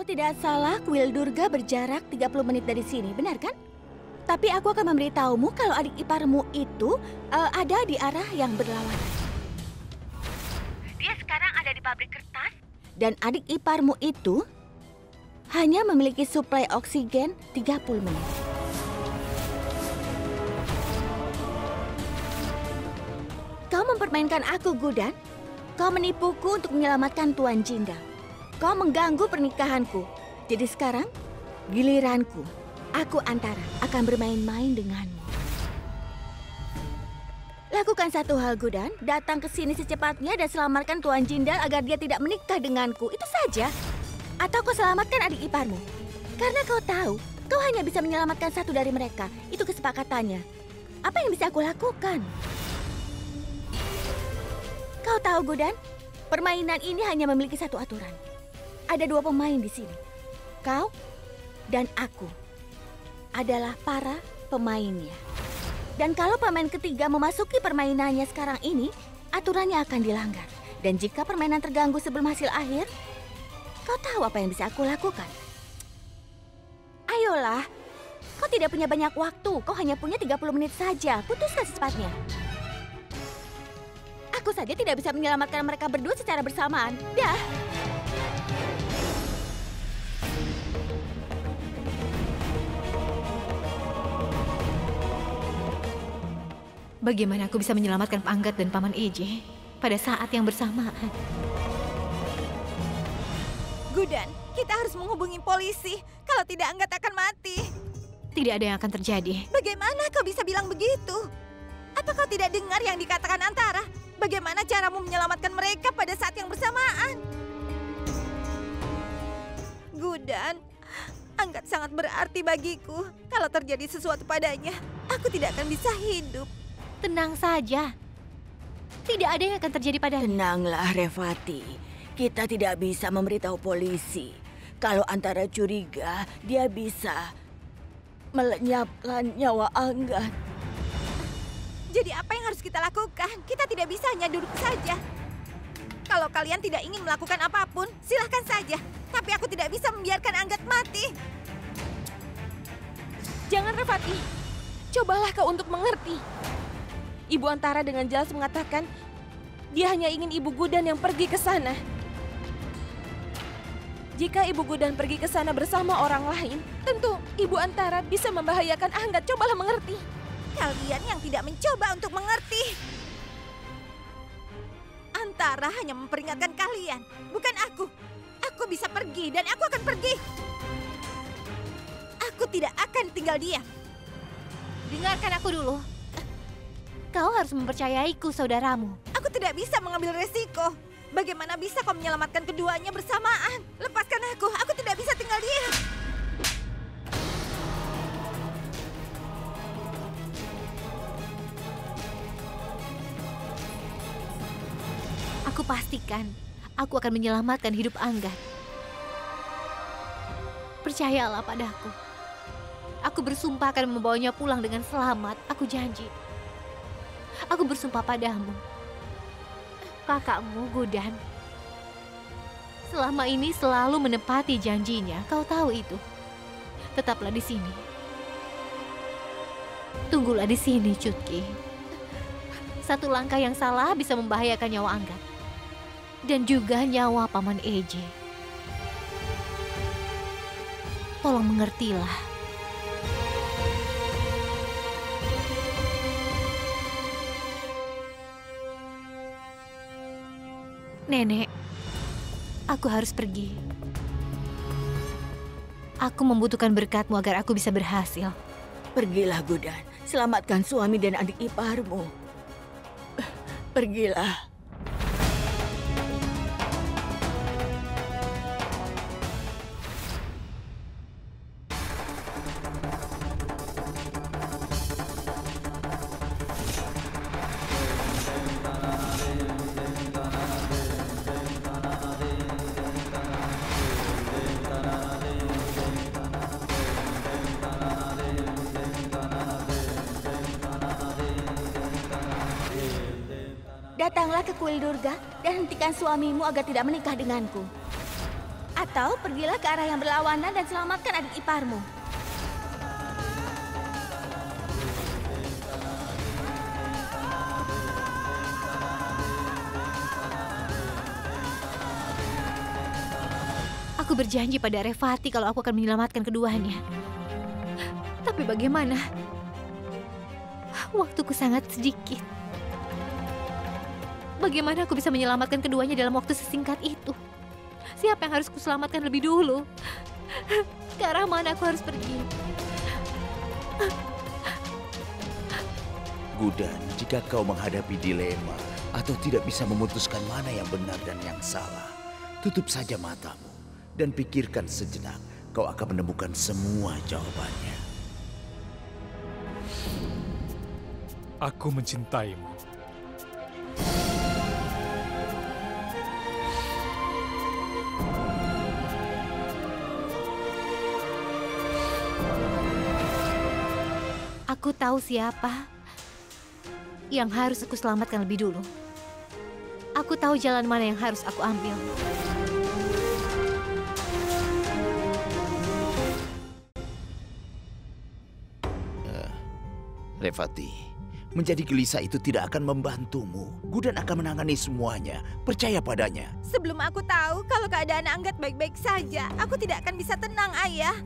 tidak salah, kuil Durga berjarak 30 menit dari sini, benar kan? Tapi aku akan memberitahumu kalau adik iparmu itu ada di arah yang berlawanan. Dia sekarang ada di pabrik kertas. Dan adik iparmu itu hanya memiliki suplai oksigen 30 menit. Kau mempermainkan aku, Gudan. Kau menipuku untuk menyelamatkan Tuan Jindal. Kau mengganggu pernikahanku. Jadi sekarang, giliranku. Aku Antara akan bermain-main denganmu. Lakukan satu hal, Gudan. Datang ke sini secepatnya dan selamatkan Tuan Jindal agar dia tidak menikah denganku. Itu saja. Atau kau selamatkan adik iparmu. Karena kau tahu, kau hanya bisa menyelamatkan satu dari mereka. Itu kesepakatannya. Apa yang bisa aku lakukan? Kau tahu, Gudan, permainan ini hanya memiliki satu aturan. Ada dua pemain di sini. Kau dan aku adalah para pemainnya. Dan kalau pemain ketiga memasuki permainannya sekarang ini, aturannya akan dilanggar. Dan jika permainan terganggu sebelum hasil akhir, kau tahu apa yang bisa aku lakukan? Ayolah, kau tidak punya banyak waktu. Kau hanya punya 30 menit saja. Putuskan secepatnya. Aku saja tidak bisa menyelamatkan mereka berdua secara bersamaan. Dah. Bagaimana aku bisa menyelamatkan Pak Anggat dan Paman Eje pada saat yang bersamaan? Gudan, kita harus menghubungi polisi. Kalau tidak, Anggat akan mati. Tidak ada yang akan terjadi. Bagaimana kau bisa bilang begitu? Apa kau tidak dengar yang dikatakan Antara? Bagaimana caramu menyelamatkan mereka pada saat yang bersamaan? Gudan, Anggat sangat berarti bagiku. Kalau terjadi sesuatu padanya, aku tidak akan bisa hidup. Tenang saja. Tidak ada yang akan terjadi padanya. Tenanglah, Revati. Kita tidak bisa memberitahu polisi. Kalau Antara curiga, dia bisa melenyapkan nyawa Anggat. Jadi apa yang harus kita lakukan? Kita tidak bisa hanya duduk saja. Kalau kalian tidak ingin melakukan apapun, silahkan saja. Tapi aku tidak bisa membiarkan Anggat mati. Jangan, Revati. Cobalah kau untuk mengerti. Ibu Antara dengan jelas mengatakan dia hanya ingin Ibu Gudan yang pergi ke sana. Jika Ibu Gudan pergi ke sana bersama orang lain, tentu Ibu Antara bisa membahayakan Anggat. Cobalah mengerti. Kalian yang tidak mencoba untuk mengerti. Antara hanya memperingatkan kalian, bukan aku. Aku bisa pergi dan aku akan pergi. Aku tidak akan tinggal diam. Dengarkan aku dulu. Kau harus mempercayaiku, saudaramu. Aku tidak bisa mengambil resiko. Bagaimana bisa kau menyelamatkan keduanya bersamaan? Lepaskan aku tidak bisa tinggal diam. Aku pastikan aku akan menyelamatkan hidup Anggat. Percayalah padaku. Aku bersumpah akan membawanya pulang dengan selamat. Aku janji. Aku bersumpah padamu. Kakakmu, Gudan, selama ini selalu menepati janjinya. Kau tahu itu. Tetaplah di sini. Tunggulah di sini, Cutki. Satu langkah yang salah bisa membahayakan nyawa Anggat. Dan juga nyawa Paman Eje. Tolong mengertilah. Nenek, aku harus pergi. Aku membutuhkan berkatmu agar aku bisa berhasil. Pergilah, Gudan. Selamatkan suami dan adik iparmu. Pergilah. Datanglah ke kuil Durga dan hentikan suamimu agar tidak menikah denganku. Atau Atau pergilah ke arah yang berlawanan dan selamatkan adik iparmu. Aku berjanji pada Revati kalau aku akan menyelamatkan keduanya. Tapi bagaimana? Waktuku sangat sedikit. Bagaimana aku bisa menyelamatkan keduanya dalam waktu sesingkat itu? Siapa yang harus kuselamatkan lebih dulu? Ke arah mana aku harus pergi? Gudan, jika kau menghadapi dilema atau tidak bisa memutuskan mana yang benar dan yang salah, tutup saja matamu dan pikirkan sejenak. Kau akan menemukan semua jawabannya. Aku mencintaimu. Aku tahu siapa yang harus aku selamatkan lebih dulu. Aku tahu jalan mana yang harus aku ambil. Revati, menjadi gelisah itu tidak akan membantumu. Gudan akan menangani semuanya. Percaya padanya. Sebelum aku tahu kalau keadaan Anggat baik-baik saja, aku tidak akan bisa tenang, Ayah.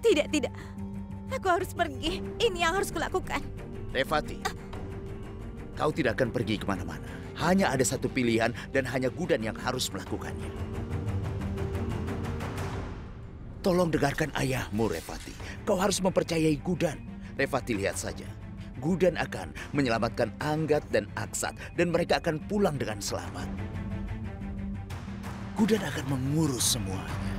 Tidak, tidak. Aku harus pergi. Ini yang harus kulakukan. Revati, kau tidak akan pergi kemana-mana. Hanya ada satu pilihan dan hanya Gudan yang harus melakukannya. Tolong dengarkan ayahmu, Revati. Kau harus mempercayai Gudan. Revati, lihat saja. Gudan akan menyelamatkan Anggat dan Aksat dan mereka akan pulang dengan selamat. Gudan akan mengurus semuanya.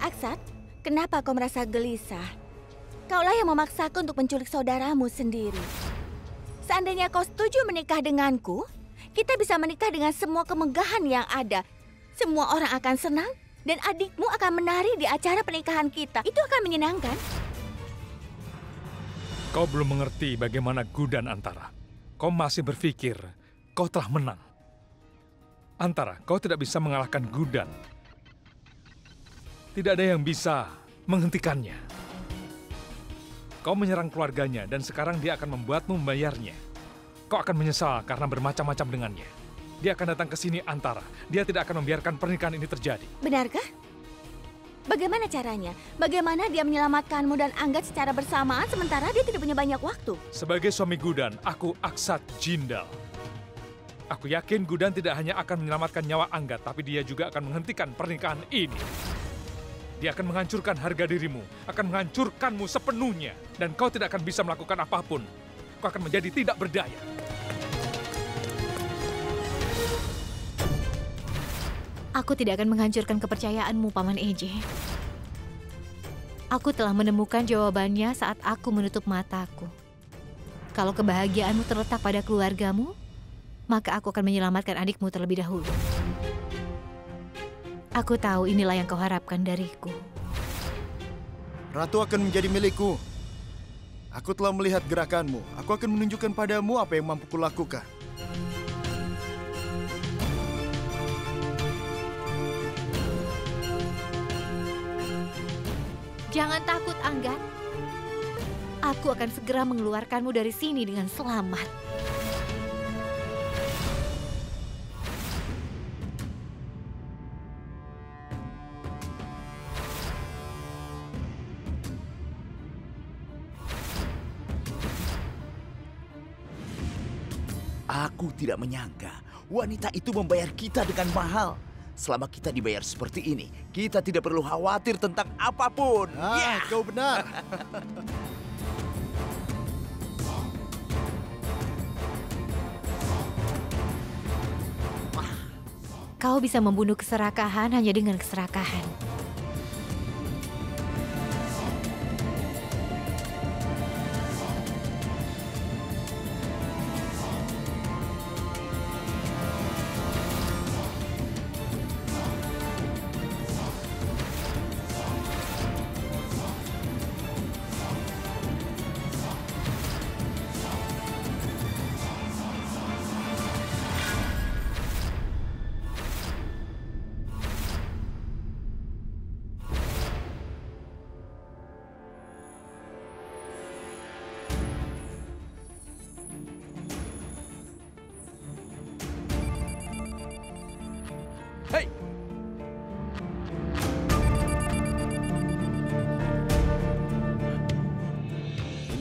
Aksat, kenapa kau merasa gelisah? Kaulah yang memaksaku untuk menculik saudaramu sendiri. Seandainya kau setuju menikah denganku, kita bisa menikah dengan semua kemegahan yang ada. Semua orang akan senang dan adikmu akan menari di acara pernikahan kita. Itu akan menyenangkan. Kau belum mengerti bagaimana Gudan, Antara. Kau masih berpikir kau telah menang. Antara, kau tidak bisa mengalahkan Gudan. Tidak ada yang bisa menghentikannya. Kau menyerang keluarganya dan sekarang dia akan membuatmu membayarnya. Kau akan menyesal karena bermacam-macam dengannya. Dia akan datang ke sini, Antara. Dia tidak akan membiarkan pernikahan ini terjadi. Benarkah? Bagaimana caranya? Bagaimana dia menyelamatkanmu dan Anggat secara bersamaan sementara dia tidak punya banyak waktu? Sebagai suami Gudan, aku Aksat Jindal. Aku yakin Gudan tidak hanya akan menyelamatkan nyawa Anggat, tapi dia juga akan menghentikan pernikahan ini. Dia akan menghancurkan harga dirimu, akan menghancurkanmu sepenuhnya. Dan kau tidak akan bisa melakukan apapun. Kau akan menjadi tidak berdaya. Aku tidak akan menghancurkan kepercayaanmu, Paman Eje. Aku telah menemukan jawabannya saat aku menutup mataku. Kalau kebahagiaanmu terletak pada keluargamu, maka aku akan menyelamatkan adikmu terlebih dahulu. Aku tahu inilah yang kau harapkan dariku. Ratu akan menjadi milikku. Aku telah melihat gerakanmu. Aku akan menunjukkan padamu apa yang mampu kulakukan. Jangan takut, Anggat. Aku akan segera mengeluarkanmu dari sini dengan selamat. Aku tidak menyangka wanita itu membayar kita dengan mahal. Selama kita dibayar seperti ini, kita tidak perlu khawatir tentang apapun. Kau benar. Kau bisa membunuh keserakahan hanya dengan keserakahan.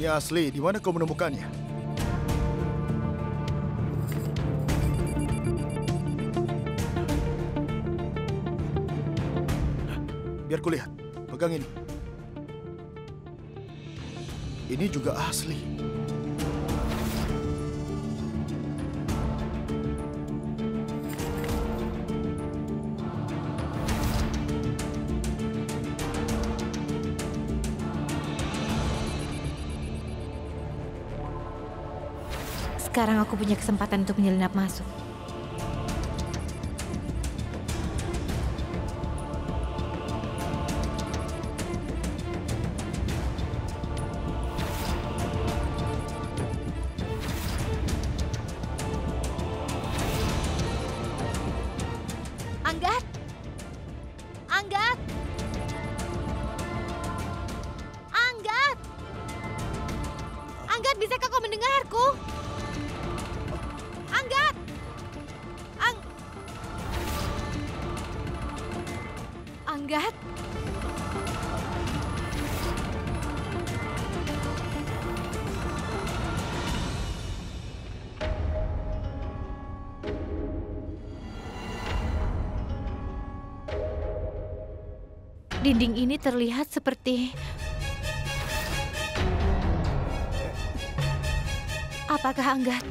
Ini asli. Di mana kau menemukannya? Biar kulihat. Pegang ini. Ini juga asli. Sekarang aku punya kesempatan untuk menyelinap masuk. Anggat! Anggat! Anggat! Anggat, bisakah kau mendengarku? Anggat! Anggat! Dinding ini terlihat seperti... Apakah Anggat?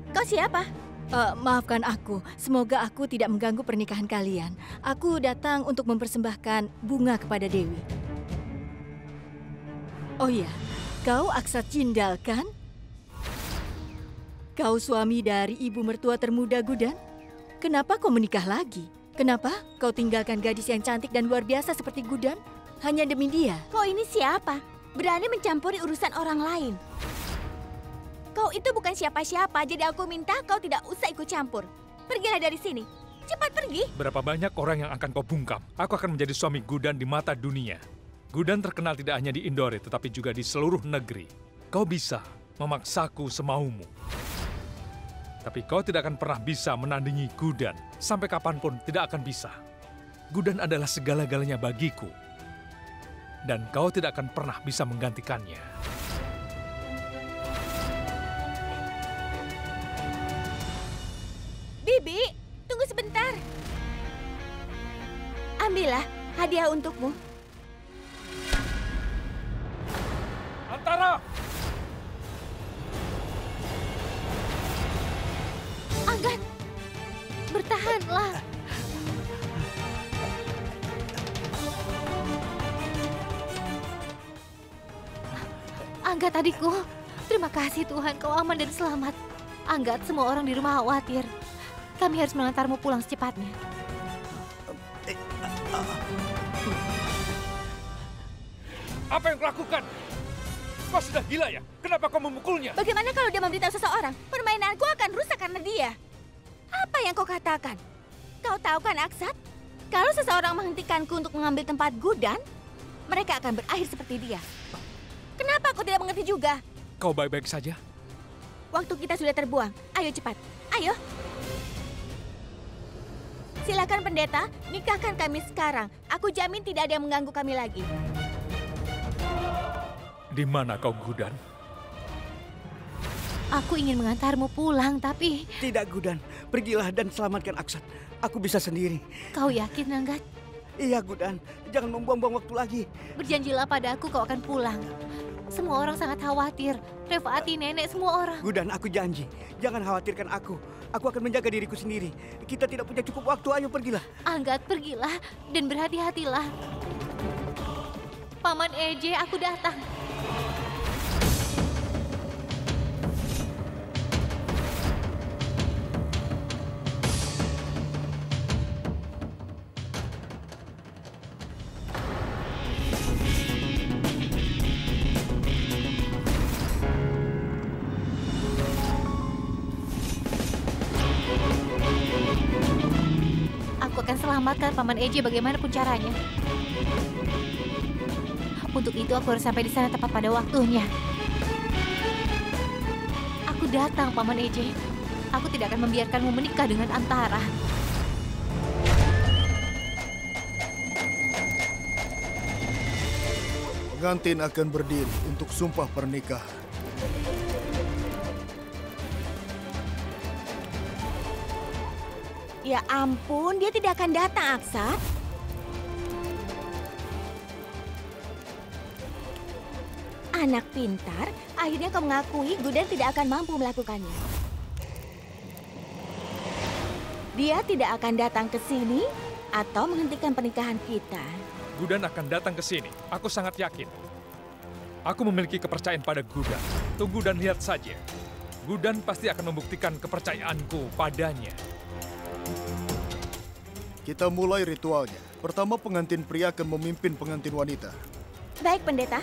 Kau siapa? Maafkan aku, semoga aku tidak mengganggu pernikahan kalian. Aku datang untuk mempersembahkan bunga kepada Dewi. Oh iya, kau Aksat Jindal kan? Kau suami dari ibu mertua termuda Gudan? Kenapa kau menikah lagi? Kenapa kau tinggalkan gadis yang cantik dan luar biasa seperti Gudan? Hanya demi dia? Kau ini siapa? Berani mencampuri urusan orang lain. Kau itu bukan siapa-siapa, jadi aku minta kau tidak usah ikut campur. Pergilah dari sini. Cepat pergi. Berapa banyak orang yang akan kau bungkam? Aku akan menjadi suami Gudan di mata dunia. Gudan terkenal tidak hanya di Indore, tetapi juga di seluruh negeri. Kau bisa memaksaku semaumu. Tapi kau tidak akan pernah bisa menandingi Gudan. Sampai kapanpun tidak akan bisa. Gudan adalah segala-galanya bagiku. Dan kau tidak akan pernah bisa menggantikannya. Bibi, tunggu sebentar. Ambillah hadiah untukmu. Antara! Anggat! Bertahanlah! Anggat adikku, terima kasih Tuhan kau aman dan selamat. Anggat, semua orang di rumah khawatir. Kami harus mengantarmu pulang secepatnya. Apa yang kau lakukan? Kau sudah gila ya? Kenapa kau memukulnya? Bagaimana kalau dia memberitahu seseorang? Permainanku akan rusak karena dia. Apa yang kau katakan? Kau tahu kan, Aksat? Kalau seseorang menghentikanku untuk mengambil tempat Gudan, mereka akan berakhir seperti dia. Kenapa kau tidak mengerti juga? Kau baik-baik saja? Waktu kita sudah terbuang. Ayo cepat. Ayo. Silakan pendeta, nikahkan kami sekarang. Aku jamin tidak ada yang mengganggu kami lagi. Di mana kau, Gudan? Aku ingin mengantarmu pulang, tapi... Tidak, Gudan. Pergilah dan selamatkan Aksat. Aku bisa sendiri. Kau yakin, Anggat? Iya, Gudan. Jangan membuang-buang waktu lagi. Berjanjilah padaku kau akan pulang. Semua orang sangat khawatir. Revati, nenek, semua orang. Gudan, aku janji. Jangan khawatirkan aku. Aku akan menjaga diriku sendiri. Kita tidak punya cukup waktu. Ayo pergilah. Anggat, pergilah dan berhati-hatilah. Paman Eje, aku datang. menyelamatkan Paman Eje bagaimanapun caranya. Untuk itu aku harus sampai di sana tepat pada waktunya. Aku datang, Paman Eje. Aku tidak akan membiarkanmu menikah dengan Antara. Pengantin akan berdiri untuk sumpah pernikahan. Ya ampun, dia tidak akan datang, Aksat. Anak pintar, akhirnya kau mengakui Gudan tidak akan mampu melakukannya. Dia tidak akan datang ke sini atau menghentikan pernikahan kita. Gudan akan datang ke sini. Aku sangat yakin. Aku memiliki kepercayaan pada Gudan. Tunggu dan lihat saja. Gudan pasti akan membuktikan kepercayaanku padanya. Kita mulai ritualnya. Pertama, pengantin pria akan memimpin pengantin wanita. Baik, pendeta.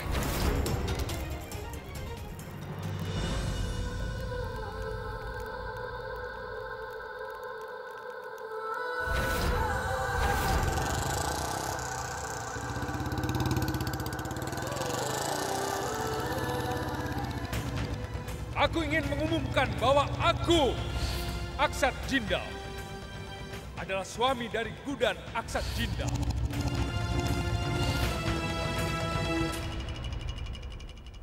Aku ingin mengumumkan bahwa aku, Aksat Jindal, adalah suami dari Gudan Aksat Jindal.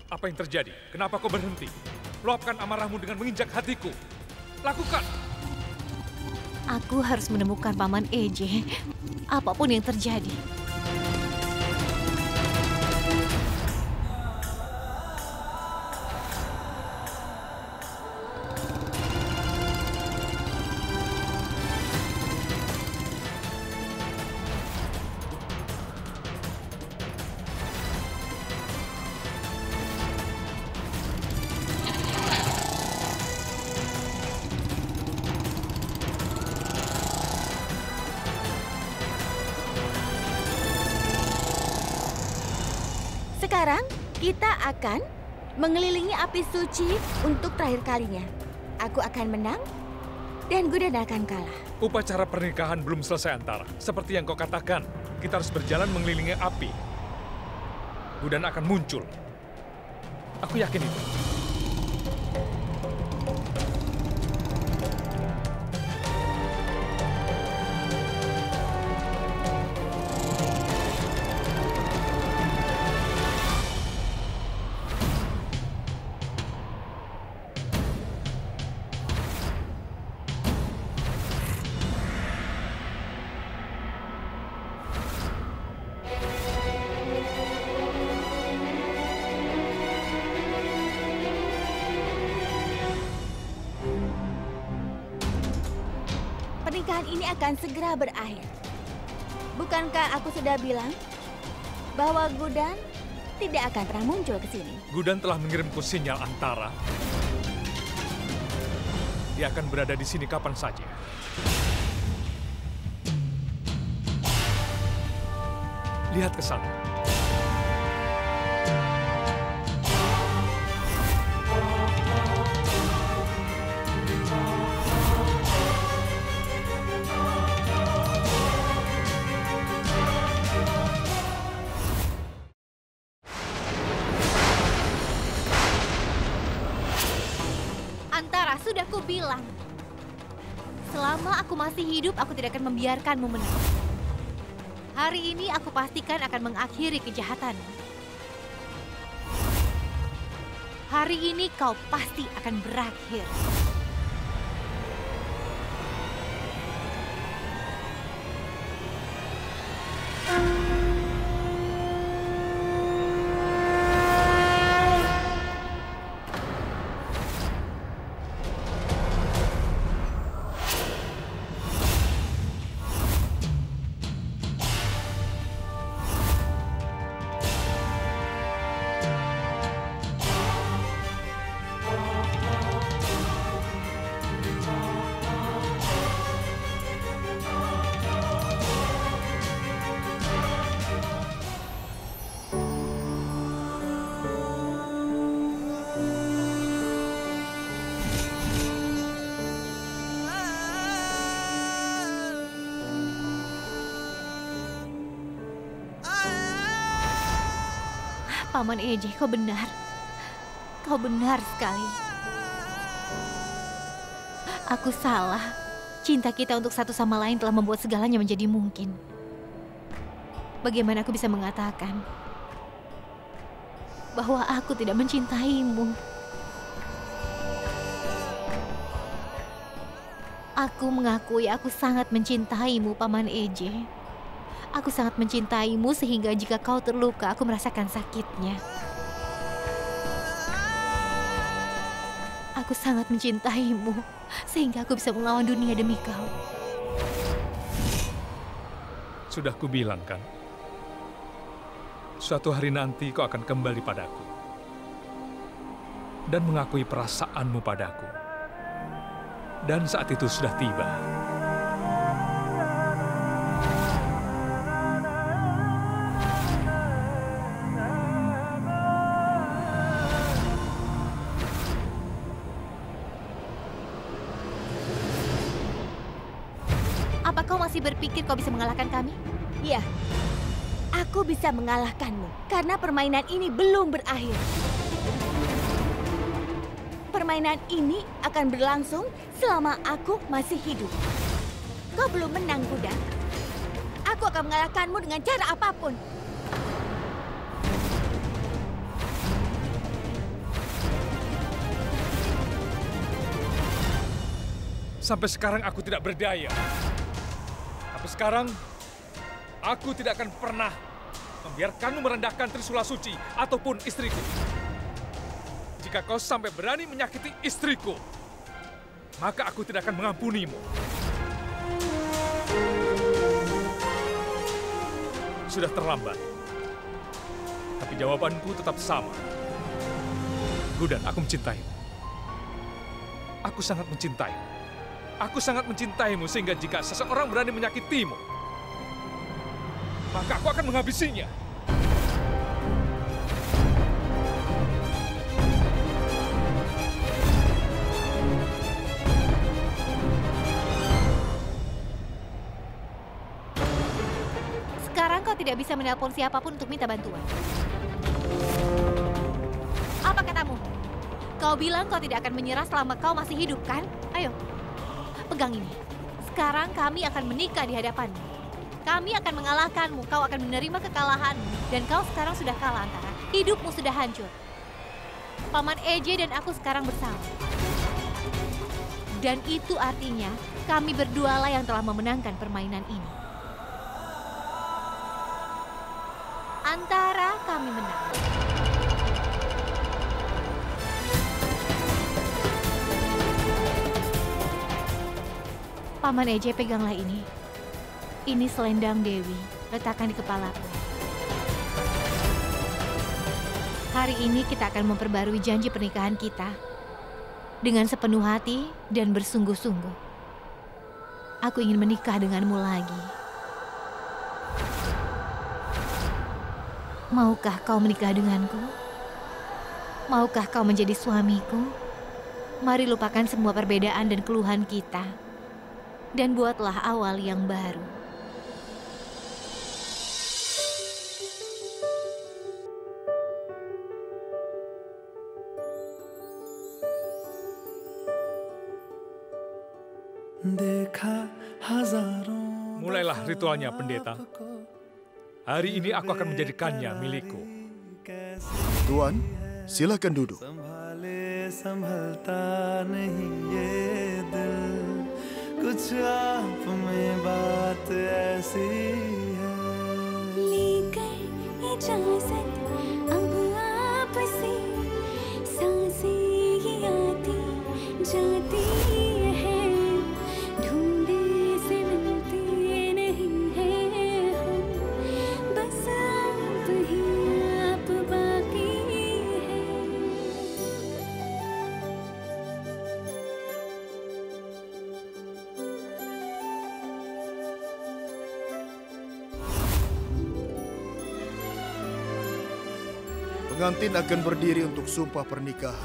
Apa yang terjadi? Kenapa kau berhenti? Luapkan amarahmu dengan menginjak hatiku. Lakukan! Aku harus menemukan Paman Eje, apapun yang terjadi. Sekarang kita akan mengelilingi api suci untuk terakhir kalinya. Aku akan menang dan Gudan akan kalah. Upacara pernikahan belum selesai, Antara. Seperti yang kau katakan, kita harus berjalan mengelilingi api. Gudan akan muncul. Aku yakin itu. Pernikahan ini akan segera berakhir. Bukankah aku sudah bilang bahwa Gudan tidak akan pernah muncul ke sini? Gudan telah mengirimku sinyal, Antara. Dia akan berada di sini kapan saja. Lihat ke sana. Antara, sudah kubilang. Selama aku masih hidup, aku tidak akan membiarkanmu menang. Hari ini aku pastikan akan mengakhiri kejahatanmu. Hari ini kau pasti akan berakhir. Paman Eje, kau benar. Kau benar sekali. Aku salah. Cinta kita untuk satu sama lain telah membuat segalanya menjadi mungkin. Bagaimana aku bisa mengatakan bahwa aku tidak mencintaimu? Aku mengakui aku sangat mencintaimu, Paman Eje. Aku sangat mencintaimu sehingga jika kau terluka, aku merasakan sakitnya. Aku sangat mencintaimu sehingga aku bisa melawan dunia demi kau. Sudah kubilang kan, suatu hari nanti kau akan kembali padaku dan mengakui perasaanmu padaku. Dan saat itu sudah tiba. Apa kau masih berpikir kau bisa mengalahkan kami? Ya, aku bisa mengalahkanmu karena permainan ini belum berakhir. Permainan ini akan berlangsung selama aku masih hidup. Kau belum menang, kuda. Aku akan mengalahkanmu dengan cara apapun. Sampai sekarang aku tidak berdaya. Tapi sekarang, aku tidak akan pernah membiarkanmu merendahkan Trisula Suci ataupun istriku. Jika kau sampai berani menyakiti istriku, maka aku tidak akan mengampunimu. Sudah terlambat. Tapi jawabanku tetap sama. Gudan, aku mencintaimu. Aku sangat mencintaimu. Aku sangat mencintaimu sehingga jika seseorang berani menyakitimu, maka aku akan menghabisinya. Sekarang kau tidak bisa menelpon siapapun untuk minta bantuan. Apa katamu? Kau bilang kau tidak akan menyerah selama kau masih hidup, kan? Ayo, pegang ini. Sekarang kami akan menikah di hadapanmu. Kami akan mengalahkanmu, kau akan menerima kekalahanmu. Dan kau sekarang sudah kalah, Antara. Hidupmu sudah hancur. Paman Eje dan aku sekarang bersama. Dan itu artinya kami berdualah yang telah memenangkan permainan ini. Antara kami menang. Paman Eje, peganglah ini. Ini selendang Dewi, letakkan di kepalaku. Hari ini kita akan memperbarui janji pernikahan kita dengan sepenuh hati dan bersungguh-sungguh. Aku ingin menikah denganmu lagi. Maukah kau menikah denganku? Maukah kau menjadi suamiku? Mari lupakan semua perbedaan dan keluhan kita. Dan buatlah awal yang baru. Mulailah ritualnya, pendeta. Hari ini aku akan menjadikannya milikku. Tuan, silakan duduk. Pengantin akan berdiri untuk sumpah pernikahan.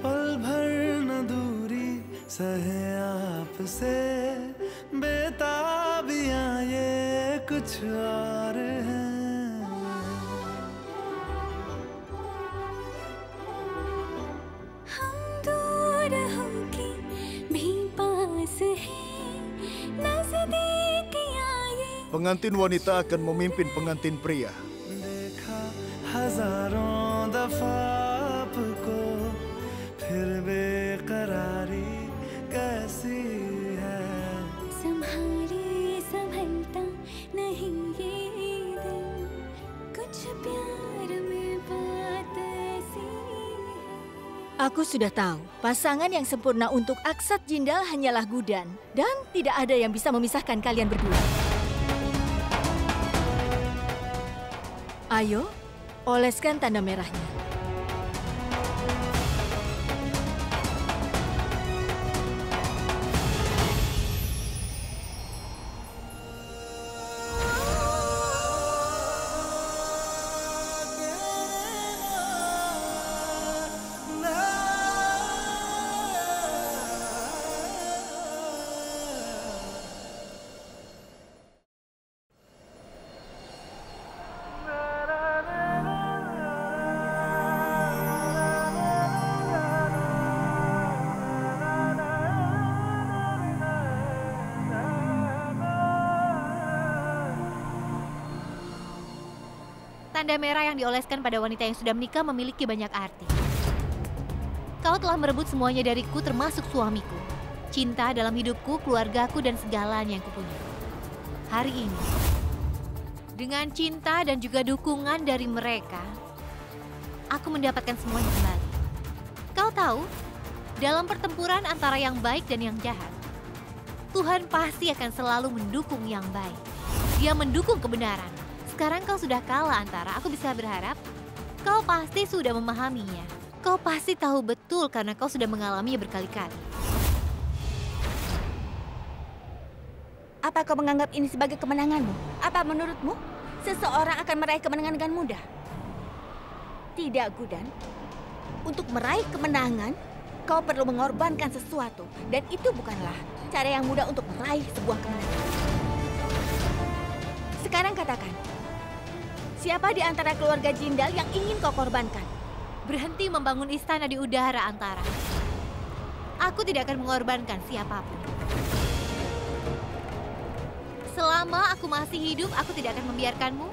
पल भर न दूरी सहे आपसे बेताबियां ये कुछ और है। हम दूर होके भी पास हैं, नजदीक आए। Pengantin wanita akan memimpin pengantin pria. देखा हजारों दफा आपको, फिर बेकरारी कैसी है। संभाले संभलता नहीं ये दिल, कुछ प्यार में बात ऐसी है। Aku sudah tahu, pasangan yang sempurna untuk Aksat Jindal hanyalah Gudan. Dan tidak ada yang bisa memisahkan kalian berdua. Ayo, oleskan tanda merahnya. Tanda merah yang dioleskan pada wanita yang sudah menikah memiliki banyak arti. Kau telah merebut semuanya dariku termasuk suamiku. Cinta dalam hidupku, keluargaku, dan segalanya yang kupunya. Hari ini, dengan cinta dan juga dukungan dari mereka, aku mendapatkan semuanya kembali. Kau tahu, dalam pertempuran antara yang baik dan yang jahat, Tuhan pasti akan selalu mendukung yang baik. Dia mendukung kebenaran. Sekarang kau sudah kalah Antara, aku bisa berharap kau pasti sudah memahaminya. Kau pasti tahu betul karena kau sudah mengalaminya berkali-kali. Apa kau menganggap ini sebagai kemenanganmu? Apa menurutmu seseorang akan meraih kemenangan dengan mudah? Tidak, Gudan. Untuk meraih kemenangan, kau perlu mengorbankan sesuatu. Dan itu bukanlah cara yang mudah untuk meraih sebuah kemenangan. Sekarang katakan, siapa di antara keluarga Jindal yang ingin kau korbankan? Berhenti membangun istana di udara, Antara. Aku tidak akan mengorbankan siapapun. Selama aku masih hidup, aku tidak akan membiarkanmu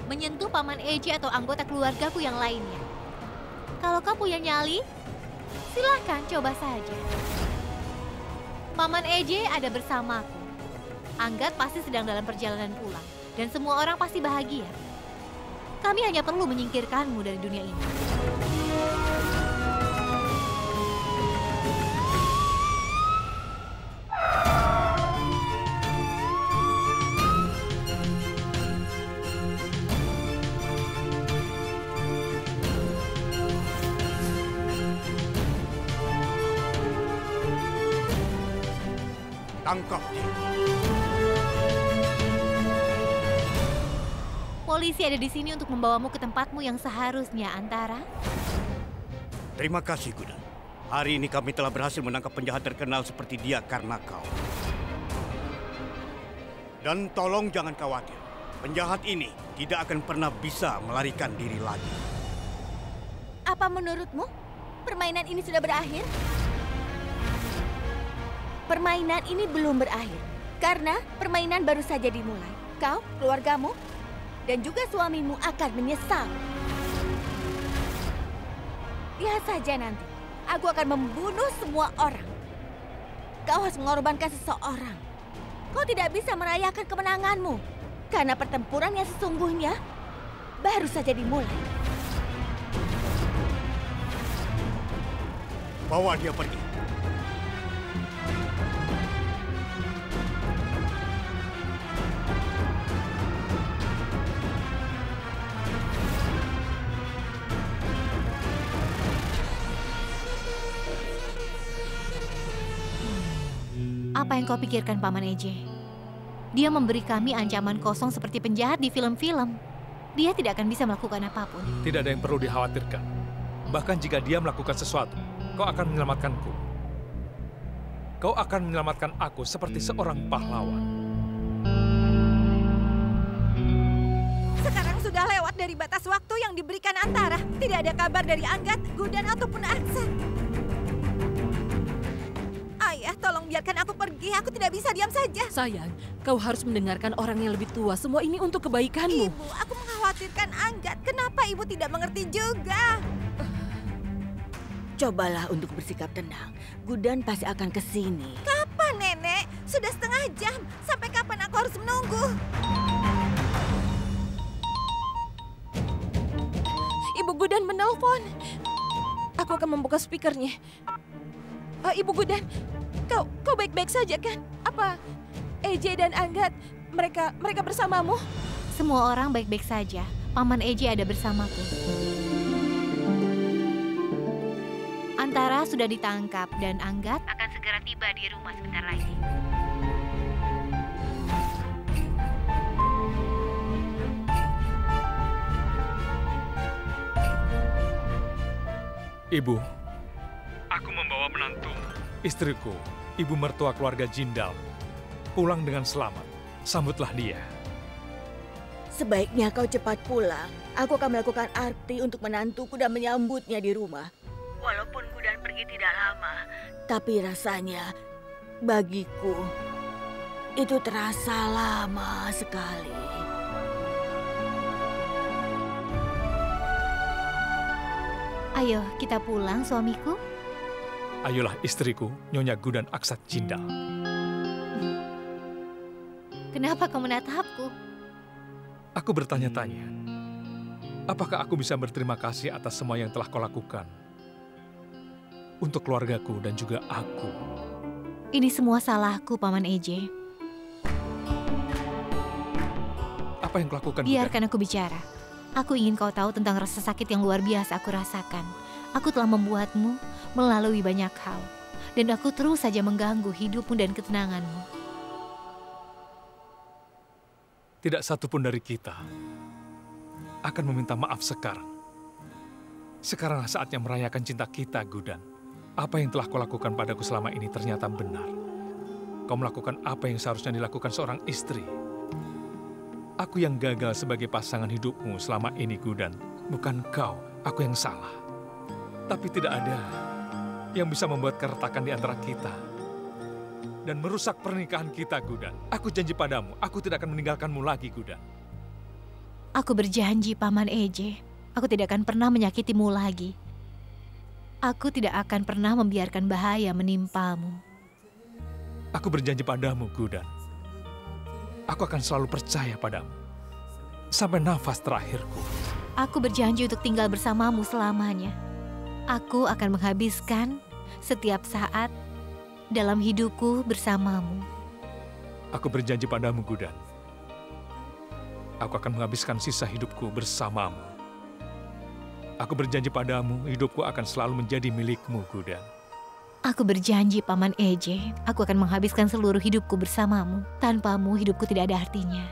menyentuh Paman Eje atau anggota keluargaku yang lainnya. Kalau kau punya nyali, silahkan coba saja. Paman Eje ada bersamaku. Anggat pasti sedang dalam perjalanan pulang. Dan semua orang pasti bahagia. Kami hanya perlu menyingkirkanmu dari dunia ini. Tangkap dia. Polisi ada di sini untuk membawamu ke tempatmu yang seharusnya, Antara. Terima kasih, Gudan. Hari ini kami telah berhasil menangkap penjahat terkenal seperti dia karena kau. Dan tolong jangan khawatir. Penjahat ini tidak akan pernah bisa melarikan diri lagi. Apa menurutmu permainan ini sudah berakhir? Permainan ini belum berakhir. Karena permainan baru saja dimulai. Kau, keluargamu, dan juga suamimu akan menyesal. Lihat saja nanti, aku akan membunuh semua orang. Kau harus mengorbankan seseorang. Kau tidak bisa merayakan kemenanganmu. Karena pertempuran yang sesungguhnya baru saja dimulai. Bawa dia pergi. Apa yang kau pikirkan, Paman Eje? Dia memberi kami ancaman kosong seperti penjahat di film-film. Dia tidak akan bisa melakukan apapun. Tidak ada yang perlu dikhawatirkan. Bahkan jika dia melakukan sesuatu, kau akan menyelamatkanku. Kau akan menyelamatkan aku seperti seorang pahlawan. lewat dari batas waktu yang diberikan Antara. Tidak ada kabar dari Anggat, Gudan ataupun Aksat. Ayah, tolong biarkan aku pergi. Aku tidak bisa diam saja. Sayang, kau harus mendengarkan orang yang lebih tua. Semua ini untuk kebaikanmu. Ibu, aku mengkhawatirkan Anggat. Kenapa ibu tidak mengerti juga? Cobalah untuk bersikap tenang. Gudan pasti akan ke sini. Kapan, Nenek? Sudah setengah jam. Sampai kapan aku harus menunggu? Ibu Gudan menelpon. Aku akan membuka speakernya. Ibu Gudan, kau baik-baik saja kan? Apa EJ dan Anggat mereka bersamamu? Semua orang baik-baik saja. Paman EJ ada bersamaku. Antara sudah ditangkap dan Anggat akan segera tiba di rumah sebentar lagi. Ibu, aku membawa menantu, istriku, ibu mertua keluarga Jindal, pulang dengan selamat. Sambutlah dia. Sebaiknya kau cepat pulang. Aku akan melakukan arti untuk menantuku dan menyambutnya di rumah. Walaupun Gudan pergi tidak lama, tapi rasanya bagiku itu terasa lama sekali. Ayo, kita pulang, suamiku. Ayolah istriku, Nyonya Gudan Aksat Jindal. Kenapa kau menatapku? Aku bertanya-tanya, apakah aku bisa berterima kasih atas semua yang telah kau lakukan? Untuk keluargaku dan juga aku. Ini semua salahku, Paman EJ. Apa yang kau lakukan? Biarkan aku bicara. Aku ingin kau tahu tentang rasa sakit yang luar biasa aku rasakan. Aku telah membuatmu melalui banyak hal. Dan aku terus saja mengganggu hidupmu dan ketenanganmu. Tidak satupun dari kita akan meminta maaf sekarang. Sekaranglah saatnya merayakan cinta kita, Gudan. Apa yang telah kau lakukan padaku selama ini ternyata benar. Kau melakukan apa yang seharusnya dilakukan seorang istri. Aku yang gagal sebagai pasangan hidupmu selama ini, Gudan. Bukan kau, aku yang salah. Tapi tidak ada yang bisa membuat keretakan di antara kita dan merusak pernikahan kita, Gudan. Aku janji padamu, aku tidak akan meninggalkanmu lagi, Gudan. Aku berjanji, Paman EJ. Aku tidak akan pernah menyakitimu lagi. Aku tidak akan pernah membiarkan bahaya menimpamu. Aku berjanji padamu, Gudan. Aku akan selalu percaya padamu. Sampai nafas terakhirku. Aku berjanji untuk tinggal bersamamu selamanya. Aku akan menghabiskan setiap saat dalam hidupku bersamamu. Aku berjanji padamu, Gudan. Aku akan menghabiskan sisa hidupku bersamamu. Aku berjanji padamu, hidupku akan selalu menjadi milikmu, Gudan. Aku berjanji, Paman EJ, aku akan menghabiskan seluruh hidupku bersamamu. Tanpamu, hidupku tidak ada artinya.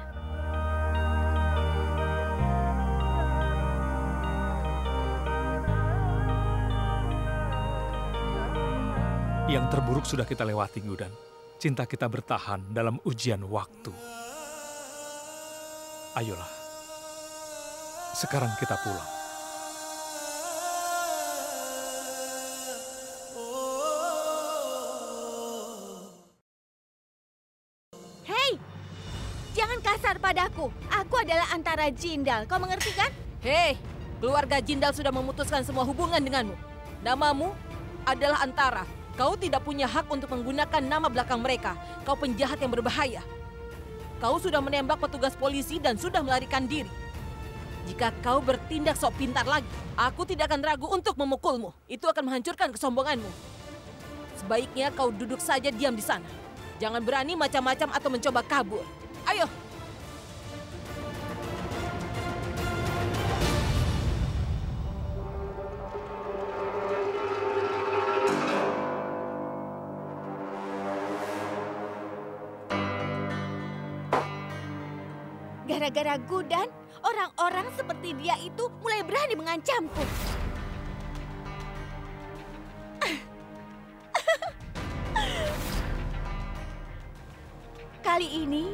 Yang terburuk sudah kita lewati, Gudan. Cinta kita bertahan dalam ujian waktu. Ayolah, sekarang kita pulang. Jangan kasar padaku. Aku adalah Antara Jindal. Kau mengerti kan? Hei, keluarga Jindal sudah memutuskan semua hubungan denganmu. Namamu adalah Antara. Kau tidak punya hak untuk menggunakan nama belakang mereka. Kau penjahat yang berbahaya. Kau sudah menembak petugas polisi dan sudah melarikan diri. Jika kau bertindak sok pintar lagi, aku tidak akan ragu untuk memukulmu. Itu akan menghancurkan kesombonganmu. Sebaiknya kau duduk saja diam di sana. Jangan berani macam-macam atau mencoba kabur. Ayo. Gara-gara Gudan, orang-orang seperti dia itu mulai berani mengancamku. Kali ini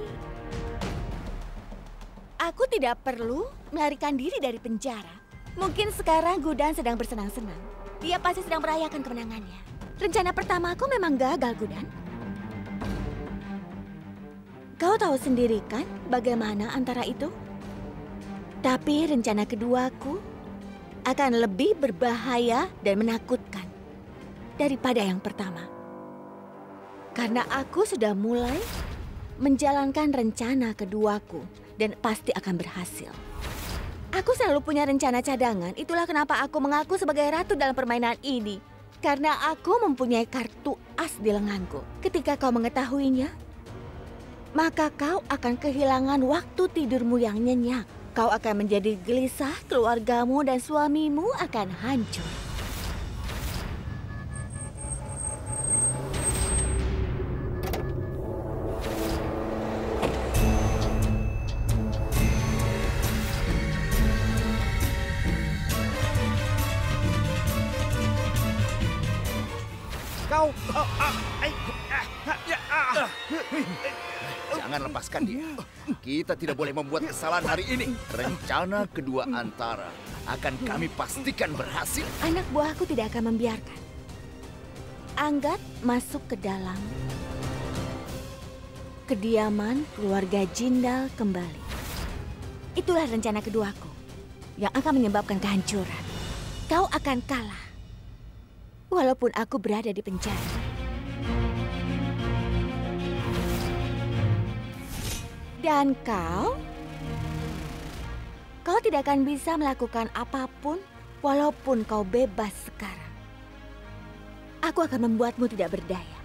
Aku tidak perlu melarikan diri dari penjara. Mungkin sekarang Gudan sedang bersenang-senang. Dia pasti sedang merayakan kemenangannya. Rencana pertama aku memang gagal, Gudan. Kau tahu sendiri kan bagaimana antara itu? Tapi rencana keduaku akan lebih berbahaya dan menakutkan daripada yang pertama. Karena aku sudah mulai menjalankan rencana keduaku dan pasti akan berhasil. Aku selalu punya rencana cadangan, itulah kenapa aku mengaku sebagai ratu dalam permainan ini. Karena aku mempunyai kartu as di lenganku. Ketika kau mengetahuinya, maka kau akan kehilangan waktu tidurmu yang nyenyak. Kau akan menjadi gelisah, keluargamu dan suamimu akan hancur. Jangan lepaskan dia. Kita tidak boleh membuat kesalahan hari ini. Rencana kedua Antara akan kami pastikan berhasil. Anak buahku tidak akan membiarkan Anggat masuk ke dalam kediaman keluarga Jindal kembali. Itulah rencana keduaku yang akan menyebabkan kehancuran. Kau akan kalah walaupun aku berada di penjara. Dan kau tidak akan bisa melakukan apapun walaupun kau bebas sekarang. Aku akan membuatmu tidak berdaya.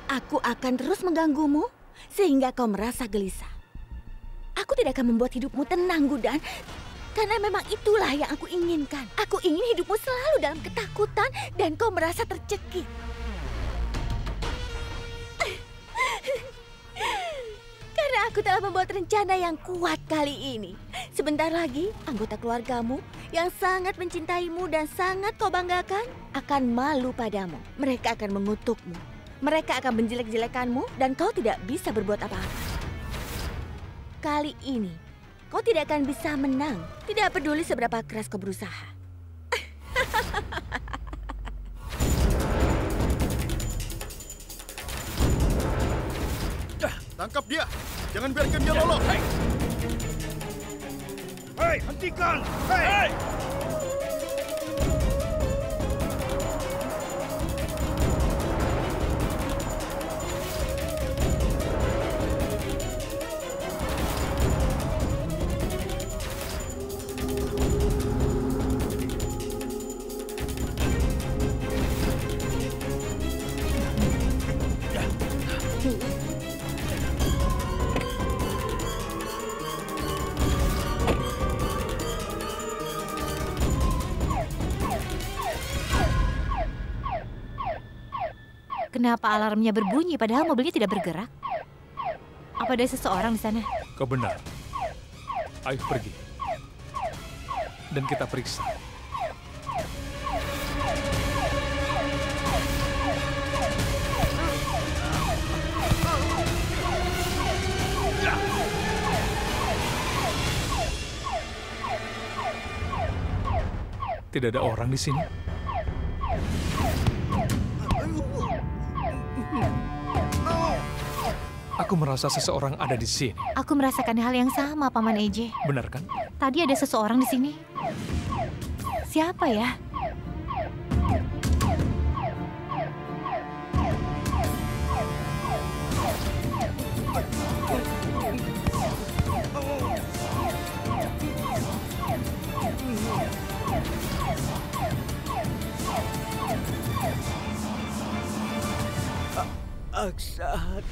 Aku akan terus mengganggumu sehingga kau merasa gelisah. Aku tidak akan membuat hidupmu tenang, Gudan. Karena memang itulah yang aku inginkan. Aku ingin hidupmu selalu dalam ketakutan dan kau merasa tercekik. Karena aku telah membuat rencana yang kuat kali ini. Sebentar lagi, anggota keluargamu yang sangat mencintaimu dan sangat kau banggakan akan malu padamu. Mereka akan mengutukmu. Mereka akan menjelek-jelekanmu dan kau tidak bisa berbuat apa-apa. Kali ini, kau tidak akan bisa menang. Tidak peduli seberapa keras kau berusaha. Tangkap dia! Jangan biarkan dia lolos! Hei, hentikan! Hei! Kenapa alarmnya berbunyi padahal mobilnya tidak bergerak? Apa ada seseorang di sana? Kau benar. Ayo pergi. Dan kita periksa. Tidak ada orang di sini. Aku merasa seseorang ada di sini. Aku merasakan hal yang sama, Paman Eje. Benar kan? Tadi ada seseorang di sini. Siapa ya? Aksat.